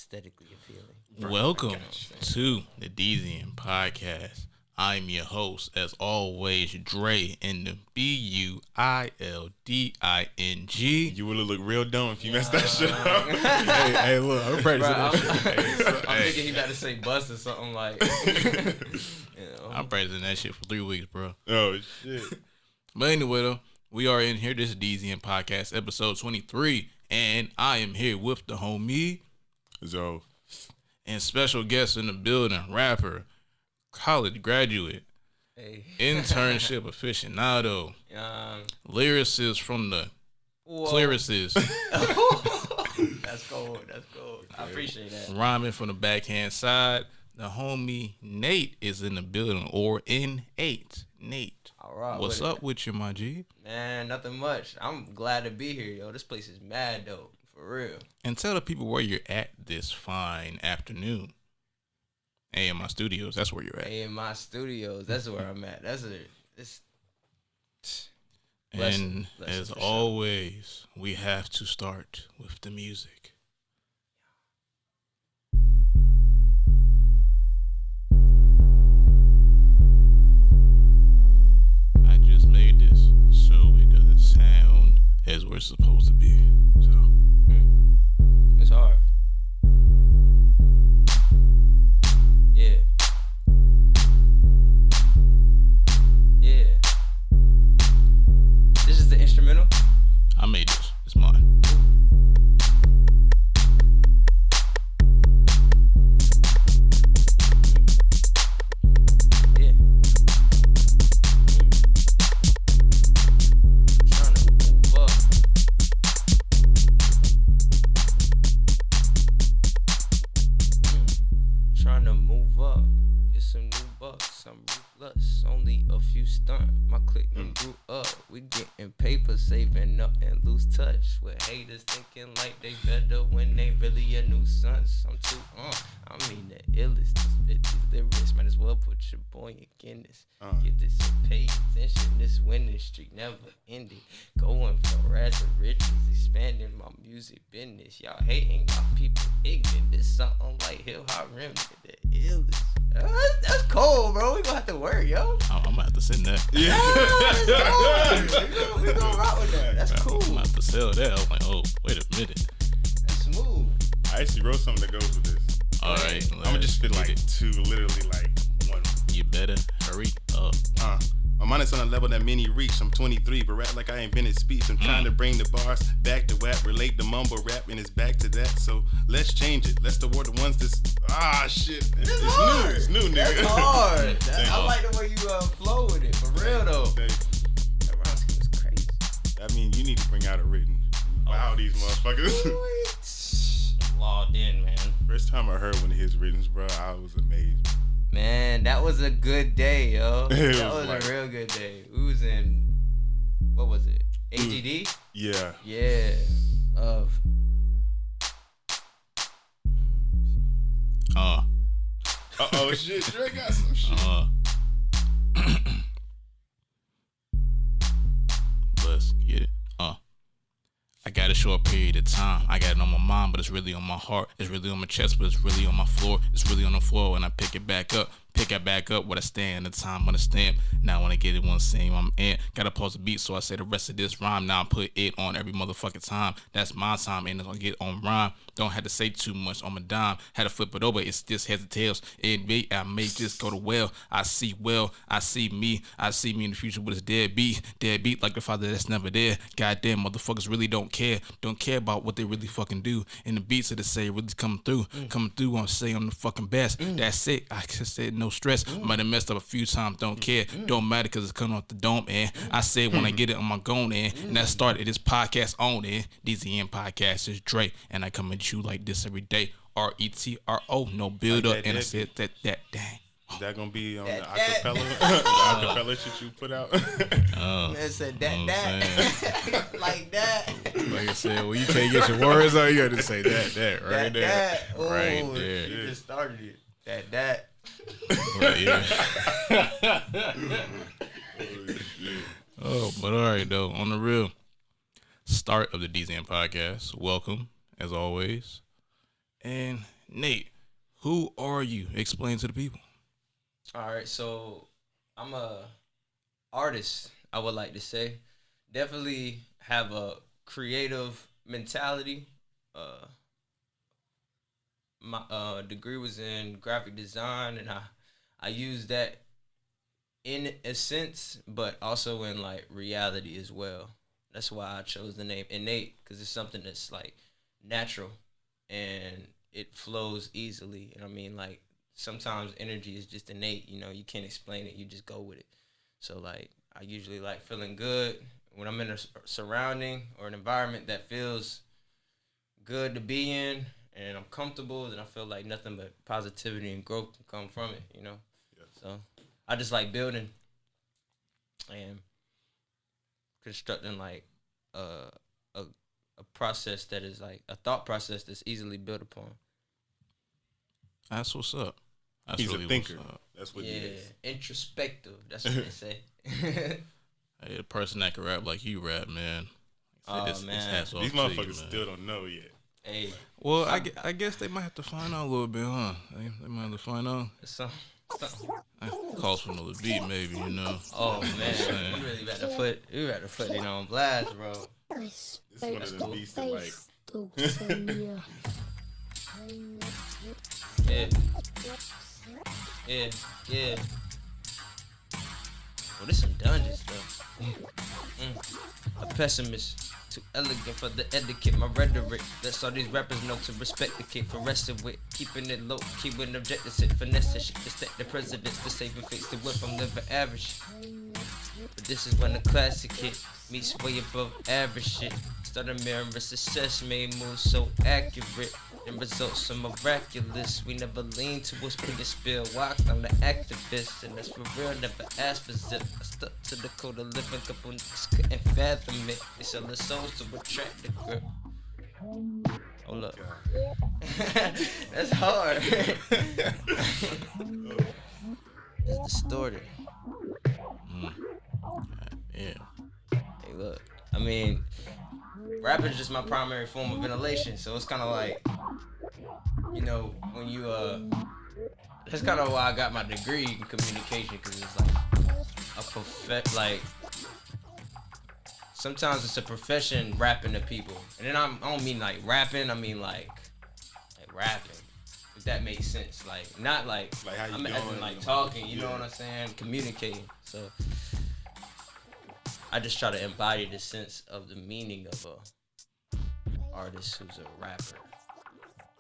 aesthetically appealing. Welcome to the DZN podcast. I'm your host, as always, Dre, in the BUILDING. You would look real dumb if you messed that shit up. hey, look, I'm practicing that shit. I'm thinking he about to say bust or something like. I'm practicing that shit for 3 weeks, bro. Oh shit. But anyway, though, we are in here. This is DZN podcast, episode 23, and I am here with the homie So, and special guest in the building, rapper, college graduate, internship aficionado, lyricist from the clearances, That's cold. I appreciate that. rhyming from the backhand side. The homie Nate is in the building, or N8. Nate, All right, what's up with you, my G? Man, nothing much. I'm glad to be here, yo. This place is mad dope, for real. And tell the people where you're at this fine afternoon. AMI Studios, that's where you're at. AMI Studios, that's where I'm at. And as always, we have to start with the music. I just made this so it doesn't sound as we're supposed to be. So It's hard. Yeah. This is the instrumental? I made this. It's mine. Yeah. Trying to move up. Trying to move up. Get some new bucks. I'm ruthless. Only a few stunt. My clique done grew up. We getting paper, saving up and lose touch. With haters thinking like they better when they really a nuisance. I'm too I mean the illest. These lyrics might as well put your boy in Guinness. Get this and pay attention. This winning streak never ending. Going from rags to riches, expanding my music business. Y'all hating, got people ignorant. This something like Hill Hop Remedy, the illest. That's cold, bro. We gonna have to work, yo. I'm gonna have to send that. yeah. We gonna rock with that. That's cool. I'm gonna have to sell that. I was like, oh, wait a minute. That's smooth. I actually wrote something that goes with this. All right, I'm gonna just fit like two, literally like one. You better hurry up. My mind is on a level that many reach. I'm 23, but rap like I invented speech. I'm trying to bring the bars back to WAP, relate the mumble rap, and it's back to that. So let's change it. Let's award the ones that's shit. It's new. It's new, nigga. That's hard. I like the way you flow with it. For real though. That rhyme scheme is crazy. I mean, you need to bring out a written. Wow, these motherfuckers. Logged in, man. First time I heard one of his writtens, bro, I was amazed. Man, that was a good day, yo. It That was was like- a real good day. We was in, what was it? AGD? Yeah. Yeah. Love. Uh-oh, shit. Dre got some shit. Let's get it. I got a short period of time. I got it on my mind, but it's really on my heart. It's really on my chest, but it's really on my floor. It's really on the floor when I pick it back up. What I stand, the time on the stamp. Now when I get it one same, I'm in. Gotta pause the beat, so I say the rest of this rhyme. Now I put it on every motherfucking time. That's my time, and it's gonna get on rhyme. Don't have to say too much on my dime. Had to flip it over, it's just heads and tails. I may just go to well. I see me in the future with his deadbeat like the father that's never there. Goddamn, motherfuckers really don't care about what they really fucking do. And the beats that they say really coming through, I'm saying I'm the fucking best. That's it, I just said no stress. Might have messed up a few times, don't care. Don't matter cause it's coming off the dome, and I said when I get it, I'm gonna go in. And that started this podcast on it. DZN podcast is Dre, and I come at you like this every day. RETRO, no build up, Like that, and I that. said that dang. Is that gonna be on the That. acapella? The acapella shit you put out? Man said that. Like that. Like I said, when you can't get your words out, you gotta say that right there. That. Oh, Right there. You just started it. That. But yeah. Oh, but all right though. On the real start of the DZN podcast, welcome as always. And Nate, who are you? Explain to the people. All right, so I'm a artist, I would like to say. Definitely have a creative mentality. My degree was in graphic design, and I use that in a sense, but also in like reality as well. That's why I chose the name Innate, because it's something that's like natural and it flows easily. And I mean, like sometimes energy is just innate. You know, you can't explain it. You just go with it. So like I usually like feeling good when I'm in a surrounding or an environment that feels good to be in, and I'm comfortable. Then I feel like nothing but positivity and growth can come from it. You know. Yeah. So I just like building and constructing like a process that is like a thought process that's easily built upon. That's what's up. That's He's really a thinker. what's up. That's what he is. Introspective. That's what they say. Hey, the person that can rap like you rap, man. Oh, man. These motherfuckers still don't know yet. Hey. Well, I guess they might have to find out a little bit, huh? They might have to find out. Calls for another beat, maybe, you know. Oh man, you really about to put it on blast, bro. This is one of the beats that like. Yeah. Well, this some dungeon stuff. A pessimist, too elegant for the etiquette. My rhetoric lets all these rappers know to respect the kid for resting with. Keeping it low, keeping objectives, it finesse shit. To stack the presidents, the saving face, the whip, I'm living average. But this is when the classic hit meets way above average shit. Started mirroring success, made moves so accurate. And results are miraculous. We never lean towards putting spill. Walked on the activist, and that's for real. Never asked for zip. I stuck to the code of living. Couple niggas couldn't fathom it. They sell their souls to attract the grip. Hold up. That's hard. It's distorted. Yeah. Hey, look. I mean, rap is just my primary form of ventilation, so it's kind of like, you know, when you that's kind of why I got my degree in communication, because it's like like sometimes it's a profession rapping to people, and then I don't mean like rapping, I mean like rapping, if that makes sense, like not like how you I'm doing, like talking, you know what I'm saying, communicating. So I just try to embody the sense of the meaning of a artist who's a rapper.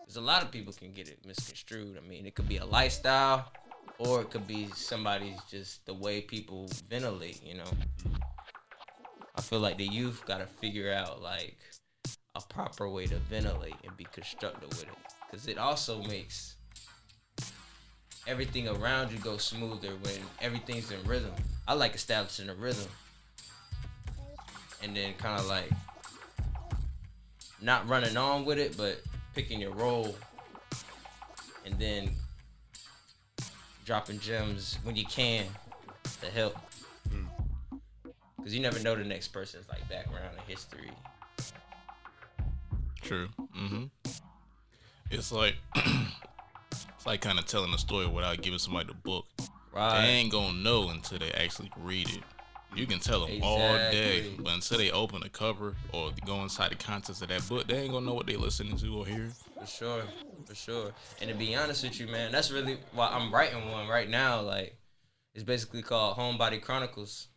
Because a lot of people can get it misconstrued. I mean, it could be a lifestyle, or it could be somebody's just the way people ventilate, you know? I feel like the youth gotta figure out like a proper way to ventilate and be constructive with it. Because it also makes everything around you go smoother when everything's in rhythm. I like establishing a rhythm. And then kind of like not running on with it, but picking your role, and then dropping gems when you can to help. Because you never know the next person's like background and history. True. It's like it's like kind of telling a story without giving somebody the book. Right. They ain't gonna know until they actually read it. You can tell them all day, but until they open the cover or go inside the contents of that book, they ain't gonna know what they listening to or hearing. For sure. And to be honest with you, man, that's really why I'm writing one right now. Like, it's basically called Homebody Chronicles.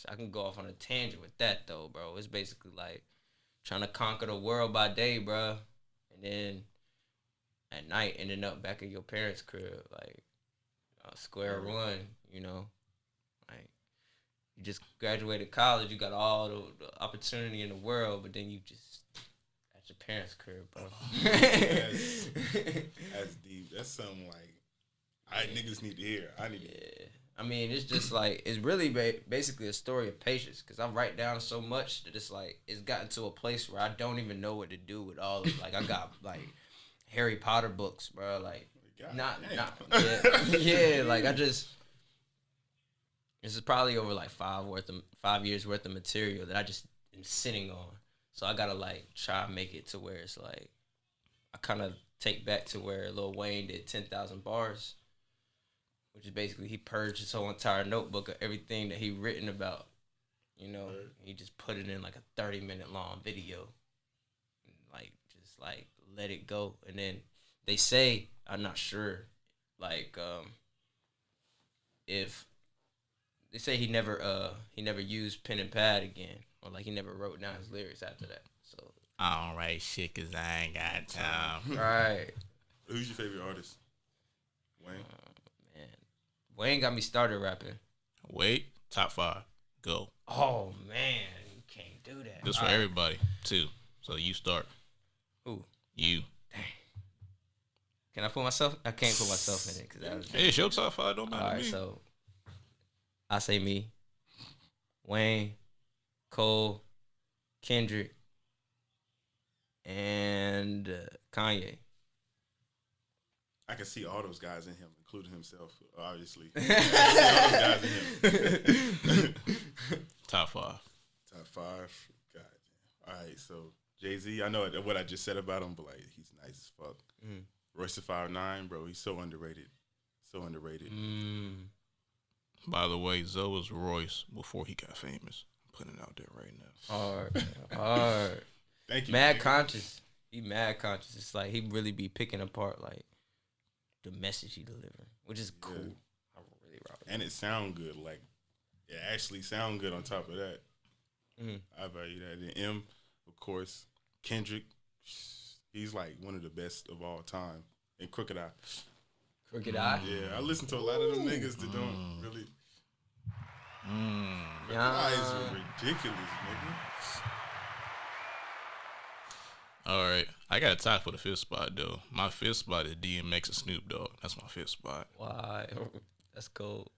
I can go off on a tangent with that though, bro. It's basically like trying to conquer the world by day, bro, and then at night ending up back at your parents' crib, like square one, you know. Like, you just graduated college, you got all the opportunity in the world, but then you just at your parents' crib, bro. That's deep. That's something like niggas need to hear. I mean, it's just like, it's really basically a story of patience, because I write down so much that it's like, it's gotten to a place where I don't even know what to do with all of it. Like, I got like Harry Potter books, bro. Like, like I just, this is probably over like 5 years worth of material that I just am sitting on. So I gotta like try and make it to where it's like kind of take back to where Lil Wayne did 10,000 bars, which is basically he purged his whole entire notebook of everything that he written about. You know, he just put it in like a 30-minute long video, and like just like let it go. And then they say, I'm not sure, like if they say he never used pen and pad again, or like he never wrote down his lyrics after that. So I don't write shit because I ain't got time. right. Who's your favorite artist? Wayne. Man, Wayne got me started rapping. Wait, top 5. Go. Oh man, you can't do that. This for everybody too. So you start. Who? You. Dang. Can I put myself? I can't put myself in it because that was. Hey, it's your top 5. Don't matter All to right, me. so I say me, Wayne, Cole, Kendrick, and Kanye. I can see all those guys in him, including himself, obviously. I can see all those guys in him. Top 5. Top 5. God damn. All right, so Jay-Z, I know what I just said about him, but like he's nice as fuck. Mm. Royce the 5'9", bro, he's so underrated. So underrated. By the way, Zoe was Royce before he got famous. I'm putting it out there right now. Hard. Thank you. Mad conscious. He mad conscious. It's like he really be picking apart like the message he deliver, which is cool. I really rock with And it sound good. Like it actually sound good on top of that. Mm-hmm. I value that. And M, of course, Kendrick, he's like one of the best of all time. And Crooked Eye. Crooked Eye. Yeah, I listen to a lot of them niggas that don't really. Crooked Eye is ridiculous, nigga. All right. I got a tie for the 5th spot, though. My 5th spot is DMX and Snoop Dogg. That's my 5th spot. Why? That's cold.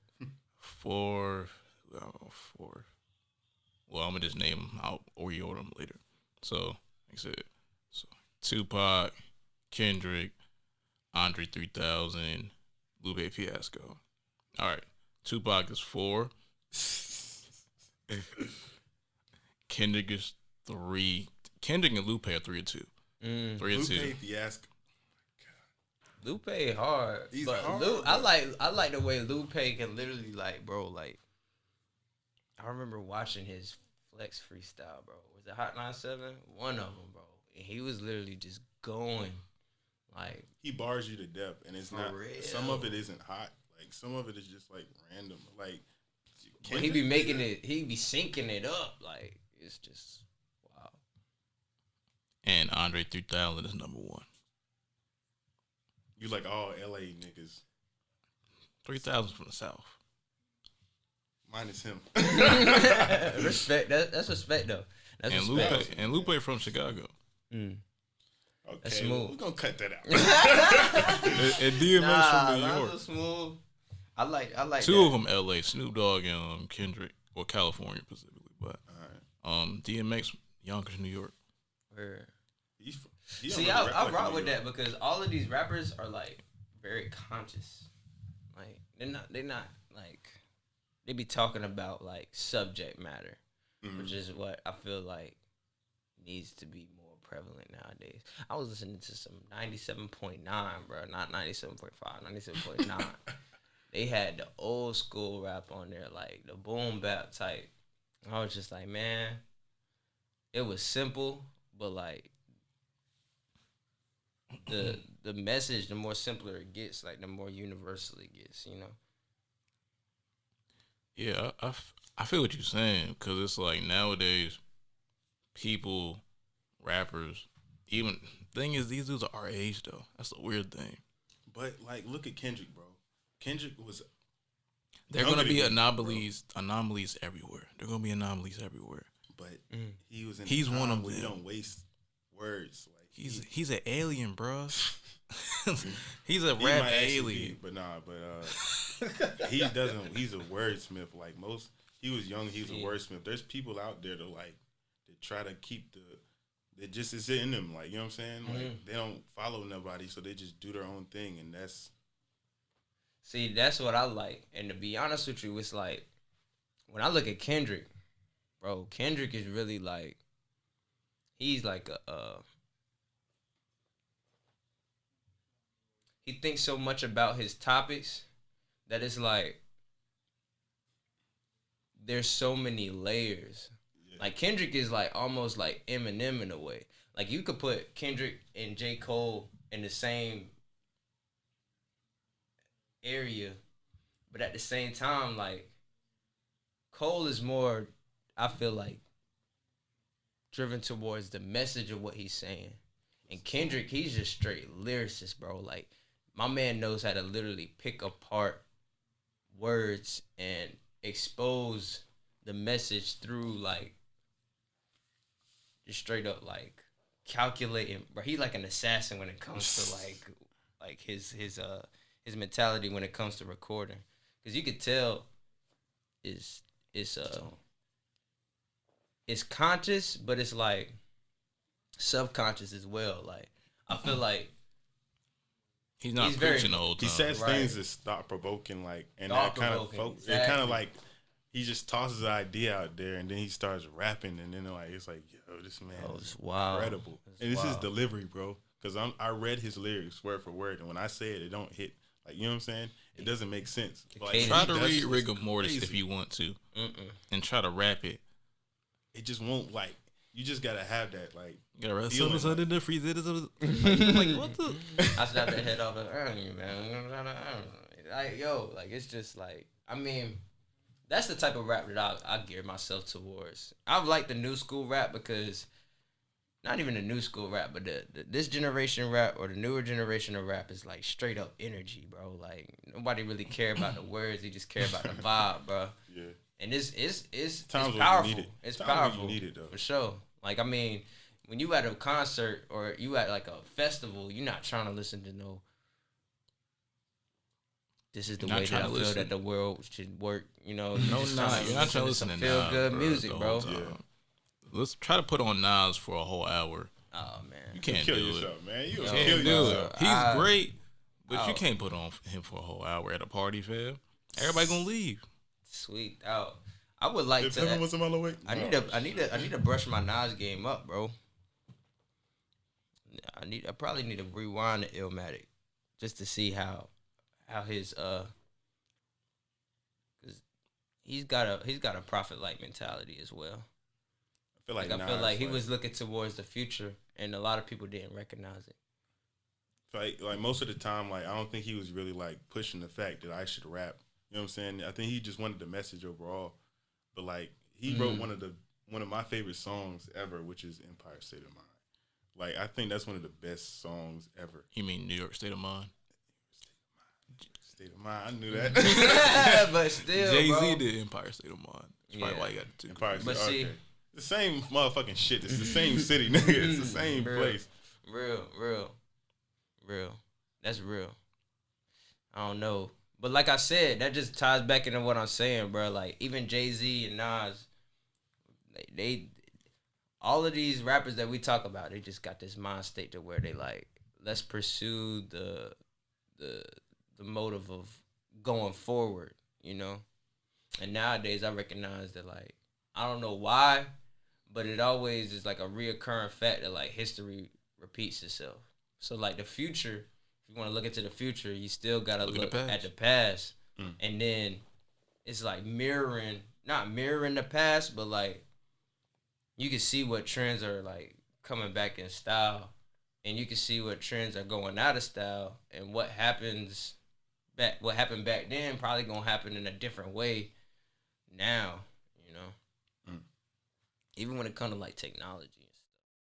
4. Well, I'm going to just name them. I'll reorder them later. So, like I said, Tupac, Kendrick, Andre 3000, Lupe Fiasco. All right. Tupac is 4. Kendrick is 3. Kendrick and Lupe are 3 or 2. 3 or 2. Lupe Fiasco. Lupe hard. He's but hard, I like the way Lupe can literally like, bro, like I remember watching his flex freestyle, bro. Was it Hot 97? One of them, bro. And he was literally just going like He bars you to death, and it's not. real. Some of it isn't hot. Like some of it is just like random. Like but he be making it. He be syncing it up. Like it's just wow. And Andre 3000 is number 1. You like all LA niggas. 3000 from the South. Minus him. Respect. That's respect though. That's And respect. Lupe from Chicago. Mm. Okay, That's smooth. we're gonna cut that out. And DMX from New York. Smooth. I like 2 that. of them LA, Snoop Dogg and Kendrick, or California specifically. But DMX, Yonkers, New York. Where? He See, don't really rap I like rock a with New that because all of these rappers are like very conscious. Like they're not like they be talking about like subject matter, which is what I feel like needs to be more prevalent nowadays. I was listening to some 97.9, bro, not 97.5, 97.9. They had the old school rap on there, like the boom bap type. I was just like, man, it was simple, but like the message, the more simpler it gets, like the more universal it gets, you know? Yeah, I feel what you're saying, because it's like nowadays, people, rappers, even, thing is, these dudes are our age, though. That's the weird thing. But, like, look at Kendrick, bro. Kendrick was... There are going to be anomalies everywhere. There are going to be anomalies everywhere. But he was in He's one of where them. you don't waste words. Like He's an alien, bro. He's a he rap might actually alien. be, but he doesn't. He's a wordsmith. Like most, he was young. He was a wordsmith. There's people out there that try to keep that just is in them. Like you know what I'm saying. Like they don't follow nobody, so they just do their own thing, and that's. See, that's what I like. And to be honest with you, it's like when I look at Kendrick, bro, Kendrick is really like he's like he thinks so much about his topics that it's like there's so many layers. Yeah. Like Kendrick is like almost like Eminem in a way. Like you could put Kendrick and J. Cole in the same area, but at the same time, like Cole is more, I feel like, driven towards the message of what he's saying. And Kendrick, he's just straight lyricist, bro. Like, my man knows how to literally pick apart words and expose the message through, like, just straight up, like, calculating. Bro, he like an assassin when it comes to, like his mentality when it comes to recording. Because you could tell it's conscious, but it's like subconscious as well. Like I feel like he's not preaching the whole time. He says things that's thought provoking, like, and that kind of it kind of like he just tosses an idea out there, and then he starts rapping, and then like it's like, yo, this man is incredible, and it's his delivery, bro. Because I read his lyrics word for word, and when I say it don't hit. Like, you know what I'm saying? It doesn't make sense. Like, try to read rigor mortis if you want to, and try to rap it. It just won't, like, you just gotta have that, like, you gotta rap something in the freezer. Like, what the? I snapped that head off earlier, man. Like, yo, like, it's just like, I mean, that's the type of rap that I gear myself towards. I've liked the new school rap because, not even the new school rap, but this generation rap or the newer generation of rap is like straight up energy, bro. Like nobody really care about the words; they just care about the vibe, bro. Yeah. And it's powerful. It's powerful. You need it, though. For sure. Like I mean, when you at a concert or you at like a festival, you're not trying to listen to no. This is the way that I feel that the world should work. You know, you're not trying to listen to feel good music, bro. Yeah. Let's try to put on Nas for a whole hour. Oh man, you can't do yourself, man. You can't do it. He's great, but you can't put on him for a whole hour at a party, fam. Everybody gonna leave. Sweet out. I would like to. I need to brush my Nas game up, bro. I probably need to rewind the Illmatic just to see how his cause he's got a prophet like mentality as well. I feel like he was looking towards the future, and a lot of people didn't recognize it. Like most of the time, like I don't think he was really like pushing the fact that I should rap. You know what I'm saying? I think he just wanted the message overall. But like he wrote one of my favorite songs ever, which is Empire State of Mind. Like I think that's one of the best songs ever. You mean New York State of Mind? State of Mind. I knew that. But still, Jay-Z did Empire State of Mind. That's probably why you got the two. Empire State. But see. Okay. The same motherfucking shit. It's the same city, nigga. It's the same place. Real. That's real. I don't know. But like I said, that just ties back into what I'm saying, bro. Like, even Jay-Z and Nas, they all of these rappers that we talk about, they just got this mind state to where they like, let's pursue the motive of going forward, you know? And nowadays, I recognize that, like, I don't know why, but it always is like a reoccurring fact that like history repeats itself. So like the future, if you want to look into the future, you still gotta look at the past, and then it's like not mirroring the past, but like you can see what trends are like coming back in style, and you can see what trends are going out of style, and what happened back then probably gonna happen in a different way now, you know. Even when it comes to like technology,